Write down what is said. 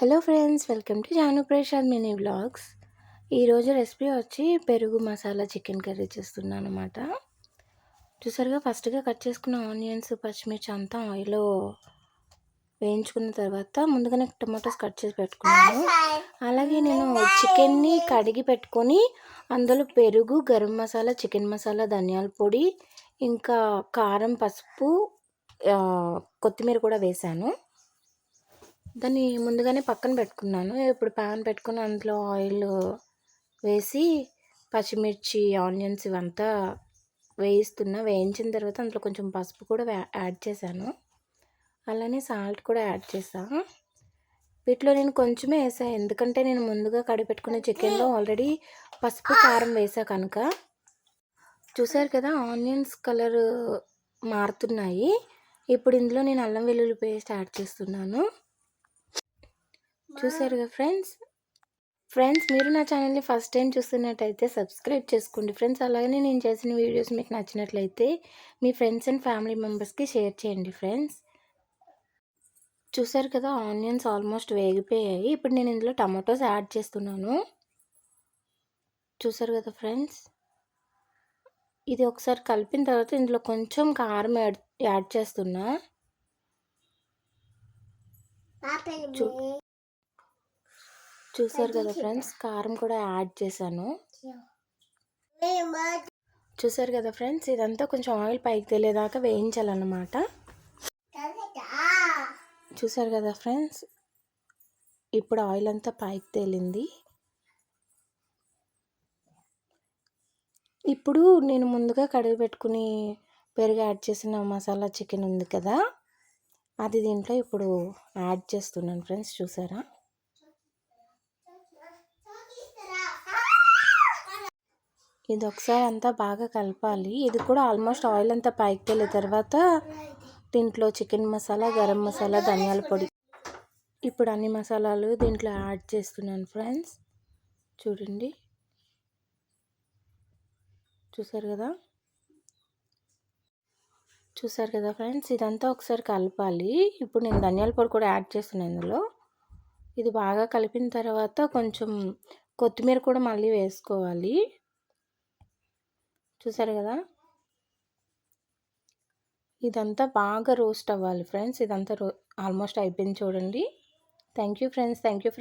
Hello friends, welcome to Janu Prasad mini vlogs. ఈరోజు recipe వచ్చి పెరుగు మసాలా చికెన్ కర్రీ చేస్తున్నాను అనమాట. చూసారుగా, ఫస్ట్గా కట్ చేసుకున్న ఆనియన్స్, పచ్చిమిర్చి అంతా ఆయిల్లో వేయించుకున్న తర్వాత ముందుగానే టమాటోస్ కట్ చేసి పెట్టుకున్నాను. అలాగే నేను చికెన్ని కడిగి పెట్టుకొని అందులో పెరుగు, గరం మసాలా, చికెన్ మసాలా, ధనియాల పొడి, ఇంకా కారం, పసుపు, కొత్తిమీర కూడా వేశాను. దాన్ని ముందుగానే పక్కన పెట్టుకున్నాను. ఇప్పుడు ప్యాన్ పెట్టుకుని అందులో ఆయిల్ వేసి పచ్చిమిర్చి, ఆనియన్స్ ఇవంతా వేయించిన తర్వాత అందులో కొంచెం పసుపు కూడా యాడ్ చేశాను. అలానే సాల్ట్ కూడా యాడ్ చేశాను. వీటిలో నేను కొంచెమే వేసాను, ఎందుకంటే నేను ముందుగా కడిగి పెట్టుకునే చికెన్లో ఆల్రెడీ పసుపు, కారం వేసా కనుక. చూసారు కదా, ఆనియన్స్ కలర్ మారుతున్నాయి. ఇప్పుడు ఇందులో నేను అల్లం వెల్లుల్లి పేస్ట్ యాడ్ చేస్తున్నాను. చూసారుగా ఫ్రెండ్స్, మీరు నా ఛానల్ని ఫస్ట్ టైం చూస్తున్నట్టయితే సబ్స్క్రైబ్ చేసుకోండి ఫ్రెండ్స్. అలాగే నేను చేసిన వీడియోస్ మీకు నచ్చినట్లయితే మీ ఫ్రెండ్స్ అండ్ ఫ్యామిలీ మెంబర్స్కి షేర్ చేయండి ఫ్రెండ్స్. చూసారు కదా, ఆనియన్స్ ఆల్మోస్ట్ వేగిపోయాయి. ఇప్పుడు నేను ఇందులో టమాటోస్ యాడ్ చేస్తున్నాను. చూసారు కదా ఫ్రెండ్స్, ఇది ఒకసారి కలిపిన తర్వాత ఇందులో కొంచెం కారం యాడ్ చేస్తున్నా. చూసారు కదా ఫ్రెండ్స్, కారం కూడా యాడ్ చేశాను. చూసారు కదా ఫ్రెండ్స్, ఇదంతా కొంచెం ఆయిల్ పైకి తేలేదాకా వేయించాలన్నమాట. చూసారు కదా ఫ్రెండ్స్, ఇప్పుడు ఆయిల్ అంతా పైకి తేలింది. ఇప్పుడు నేను ముందుగా కడిగి పెట్టుకుని పెరుగు యాడ్ చేసిన మసాలా చికెన్ ఉంది కదా, అది దీంట్లో ఇప్పుడు యాడ్ చేస్తున్నాను ఫ్రెండ్స్. చూసారా, ఇది ఒకసారి అంతా బాగా కలపాలి. ఇది కూడా ఆల్మోస్ట్ ఆయిల్ అంతా పైకి తేలిన తర్వాత దీంట్లో చికెన్ మసాలా, గరం మసాలా, ధనియాల పొడి, ఇప్పుడు అన్ని మసాలాలు దీంట్లో యాడ్ చేస్తున్నాను ఫ్రెండ్స్. చూడండి, చూసారు కదా ఫ్రెండ్స్, ఇదంతా ఒకసారి కలపాలి. ఇప్పుడు నేను ధనియాల పొడి కూడా యాడ్ చేస్తున్నాను ఇందులో. ఇది బాగా కలిపిన తర్వాత కొంచెం కొత్తిమీర కూడా మళ్ళీ వేసుకోవాలి. చూసారు కదా, ఇదంతా బాగా రోస్ట్ అవ్వాలి ఫ్రెండ్స్. ఇదంతా ఆల్మోస్ట్ అయిపోయింది చూడండి. Thank you friends, thank you.